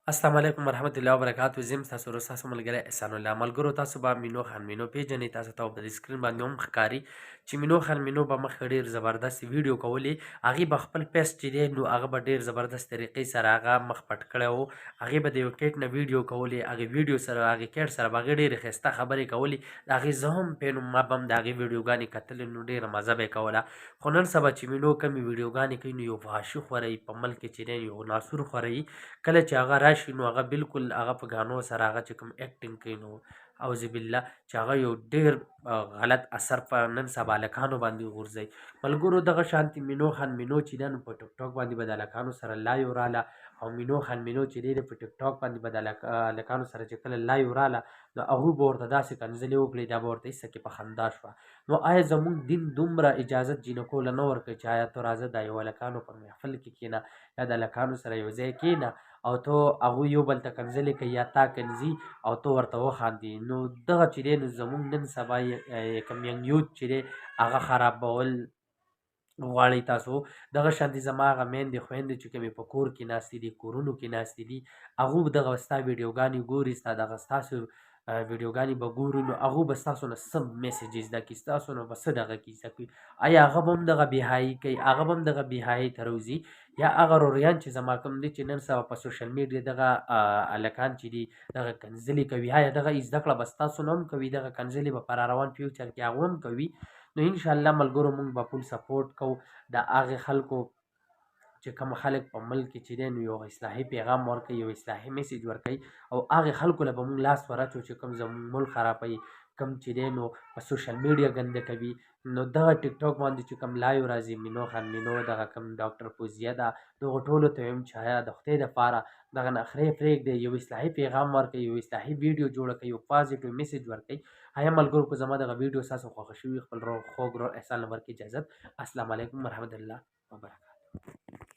السلام علیکم ورحمت الله وبرکاتو. زم تاسو ورو تاسو ملګری احسان الله ملګرو. تاسو به مینو خان مینو پیژنې. تاسو ته په سکرین باندې هم ښکاري چې مینو خان مینو به مخکې ډېر زبردست ویډیو کولې. هغې به خپل پیس چې دی نو هغه به ډېر زبردست طریقې سره هغه مخ پټ کړی و. هغې به د یو کیټ نه ویډیو کولې. هغې ویډیو سره هغې کیټ سره به هغې ډېرې ښایسته خبرې کولې. د هغې زه هم پین ما به هم د هغې ویډیوګانې کتلې نو ډېره مزه به یې کوله. خو نن سبا چې مینو کمې ویډیوګانې کوي نو یو فحاشي خوروي په ملک کې چې دی یو ناسور خوروي. کله چې هغه راشي نو هغه بالکل هغه په ګانو سره هغه چې کوم اکټینګ کوي نو اعوذ بالله چې هغه یو ډېر غلط اثر په نن سبا هلکانو باندې غورځوي. ملګرو دغه شانتې مینو خان مینو چې دی نو په ټیک ټاک باندې به د هلکانو سره لایو راله او مینو خان مینو چې دی په ټیک ټاک باندې به د هلکانو سره چې کله لایو راله نو هغوی به ورته داسې کنځلې وکړې دا به ورته هېڅ کې په خندا شوه. نو آیا زموږ دین دومره اجازت جینکو له نه ورکوي چې آیا ته راځه دا یو هلکانو پر محفل کې کښېنه یا د هلکانو سره یو ځای کښېنه او ته هغوی یو بل ته کنځلې کوي یا تا کنځي او ته ورته وخاندې. نو دغه چې دی نو زموږ نن سبا کوم ینګ یوت چې دی هغه خرابول غواړئ تاسو. دغه شانتې زما هغه میندې خویندې چې کومې په کور کې ناستې دي کورونو کې ناستې دي هغوی دغه ستا ویډیوګانې ګوري ستا دغه ستاسو ویډیوګانې به ګوري نو هغوی به ستاسو نه څه میسیجې زده کړي ستاسو نه به څه دغه کړي زده کړي. آیا هغه به هم دغه بېحایي کوي هغه به هم دغه بېحایۍ ته روځي یا هغه روریان چې زما کوم دي چې نن سبا په سوشل میډیا دغه هلکان چې دي دغه کنځلې کوي آیا دغه زده کړه به ستاسو نه هم کوي دغه کنځلې به په راروان فیوچر کې هغوی هم کوي. نو انشاءالله ملګرو موږ به فول سپورټ کوو د هغې خلکو چې کوم خلک په ملک کې چې دی نو یو اصلاحي پیغام ورکوي یو اصلاحي میسیج ورکوي او هغې خلکو له به موږ لاس ورچو چې کوم زموږ ملک خرابوي کوم چې دی نو په سوشل میډیا ګنده کوي. نو دغه ټیک ټاک باندې چې کوم لایو راځي مینو خان مینو دغه کوم ډاکټر فوزیه ده دغو ټولو ته وایم چې آیا د خدای دپاره دغه نخرې پرېږدئ یو اصلاحي پیغام ورکوي یو اصلاحي ویډیو جوړه کوي یو پازیټیو میسیج ورکوي. آیا ملګرو که زما دغه ویډیو ستاسو خوښه شوي خپل خوږ ورور احسان لمر کې اجازت. السلام علیکم ورحمت الله وبرکاتو.